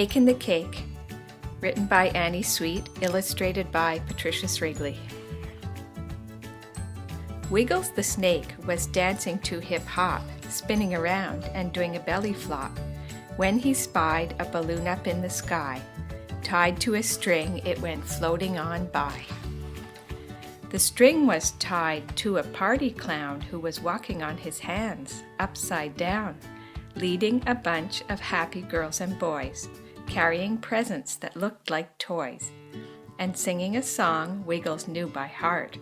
Snake in the Cake, written by Annie Sweet, illustrated by Patricia Srigley. Wiggles the snake was dancing to hip-hop, spinning around and doing a belly flop, when he spied a balloon up in the sky. Tied to a string, it went floating on by. The string was tied to a party clown who was walking on his hands, upside down, leading a bunch of happy girls and boys, carrying presents that looked like toys, and singing a song Wiggles knew by heart.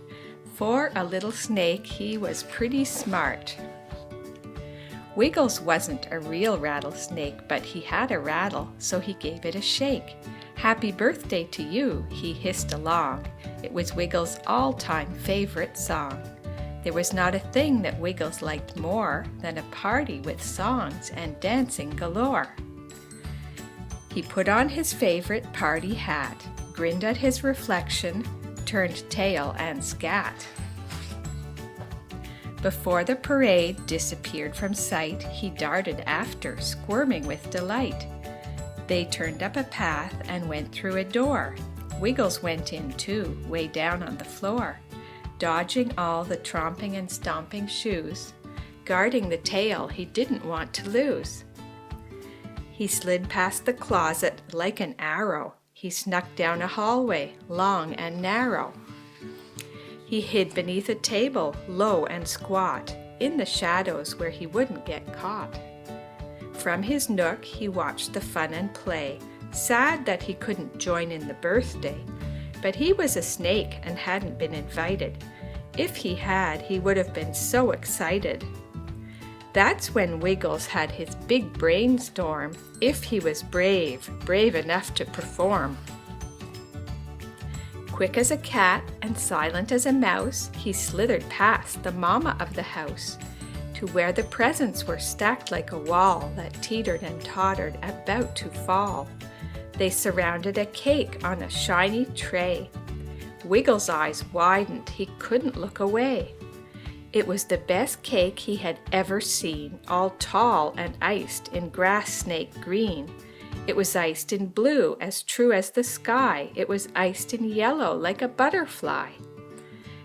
For a little snake, he was pretty smart. Wiggles wasn't a real rattlesnake, but he had a rattle, so he gave it a shake. "Happy birthday to you," he hissed along. It was Wiggles' all-time favorite song. There was not a thing that Wiggles liked more than a party with songs and dancing galore. He put on his favorite party hat, grinned at his reflection, turned tail and scat. Before the parade disappeared from sight, he darted after, squirming with delight. They turned up a path and went through a door. Wiggles went in too, way down on the floor, dodging all the tromping and stomping shoes, guarding the tail he didn't want to lose. He slid past the closet like an arrow. He snuck down a hallway, long and narrow. He hid beneath a table, low and squat, in the shadows where he wouldn't get caught. From his nook he watched the fun and play, sad that he couldn't join in the birthday. But he was a snake and hadn't been invited. If he had, he would have been so excited. That's when Wiggles had his big brainstorm, if he was brave enough to perform. Quick as a cat and silent as a mouse, he slithered past the mama of the house to where the presents were stacked like a wall that teetered and tottered, about to fall. They surrounded a cake on a shiny tray. Wiggles' eyes widened, he couldn't look away. It was the best cake he had ever seen, all tall and iced in grass snake green. It was iced in blue, as true as the sky. It was iced in yellow, like a butterfly,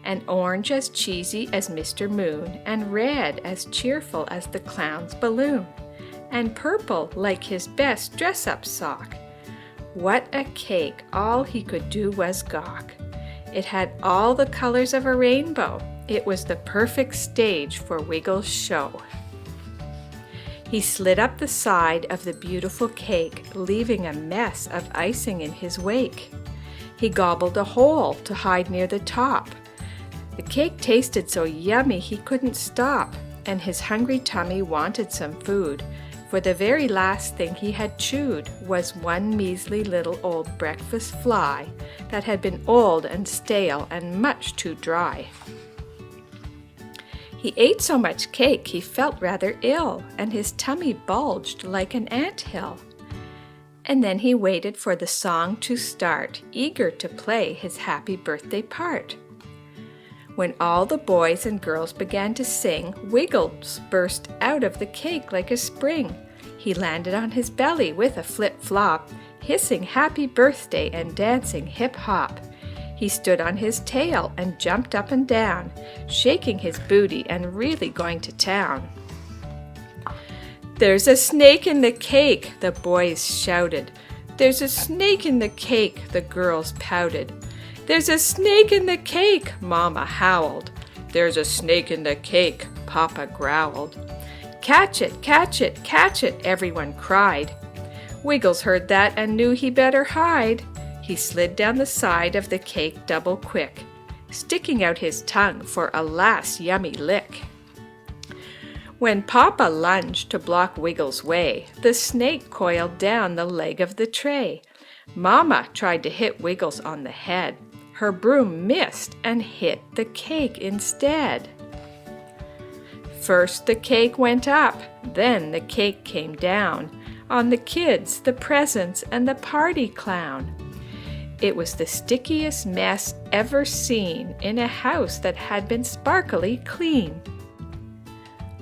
and orange as cheesy as Mr. Moon, and red as cheerful as the clown's balloon, and purple like his best dress-up sock. What a cake! All he could do was gawk. It had all the colors of a rainbow. It was the perfect stage for Wiggles' show. He slid up the side of the beautiful cake, leaving a mess of icing in his wake. He gobbled a hole to hide near the top. The cake tasted so yummy he couldn't stop, and his hungry tummy wanted some food, for the very last thing he had chewed was one measly little old breakfast fly that had been old and stale and much too dry. He ate so much cake he felt rather ill, and his tummy bulged like an anthill. And then he waited for the song to start, eager to play his happy birthday part. When all the boys and girls began to sing, Wiggles burst out of the cake like a spring. He landed on his belly with a flip-flop, hissing happy birthday and dancing hip-hop. He stood on his tail and jumped up and down, shaking his booty and really going to town. "There's a snake in the cake," the boys shouted. "There's a snake in the cake," the girls pouted. "There's a snake in the cake," Mama howled. "There's a snake in the cake," Papa growled. "Catch it, catch it, catch it," everyone cried. Wiggles heard that and knew he better hide. He slid down the side of the cake double quick, sticking out his tongue for a last yummy lick. When Papa lunged to block Wiggles' way, the snake coiled down the leg of the tray. Mama tried to hit Wiggles on the head. Her broom missed and hit the cake instead. First the cake went up, then the cake came down on the kids, the presents, and the party clown. It was the stickiest mess ever seen in a house that had been sparkly clean.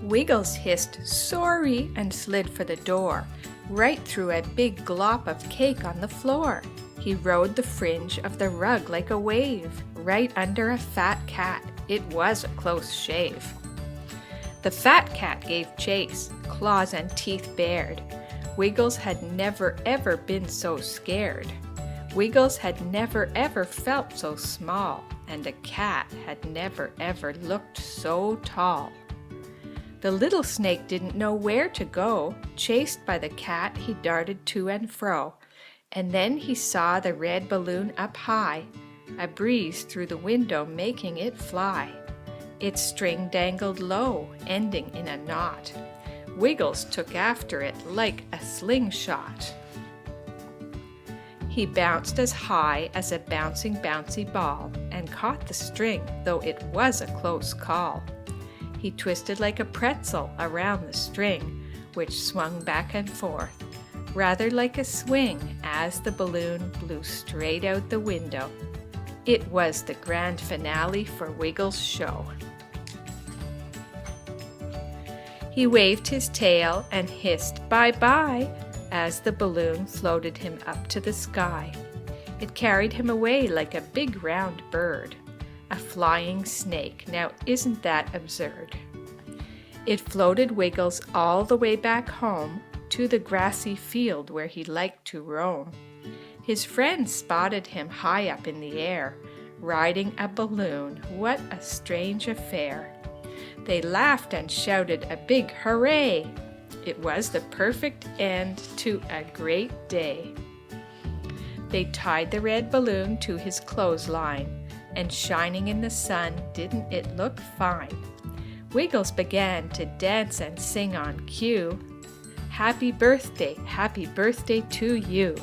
Wiggles hissed sorry and slid for the door, right through a big glop of cake on the floor. He rode the fringe of the rug like a wave, right under a fat cat. It was a close shave. The fat cat gave chase, claws and teeth bared. Wiggles had never ever been so scared. Wiggles had never ever felt so small, and a cat had never ever looked so tall. The little snake didn't know where to go. Chased by the cat, he darted to and fro. And then he saw the red balloon up high, a breeze through the window making it fly. Its string dangled low, ending in a knot. Wiggles took after it like a slingshot. He bounced as high as a bouncing bouncy ball and caught the string, though it was a close call. He twisted like a pretzel around the string, which swung back and forth, rather like a swing as the balloon blew straight out the window. It was the grand finale for Wiggles' show. He waved his tail and hissed bye-bye as the balloon floated him up to the sky. It carried him away like a big round bird, a flying snake. Now isn't that absurd? It floated Wiggles all the way back home to the grassy field where he liked to roam. His friends spotted him high up in the air, riding a balloon. What a strange affair! They laughed and shouted a big hooray! It was the perfect end to a great day. They tied the red balloon to his clothesline, and shining in the sun, didn't it look fine? Wiggles began to dance and sing on cue. Happy birthday to you.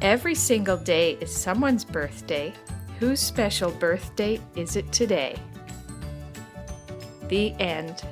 Every single day is someone's birthday. Whose special birthday is it today? The end.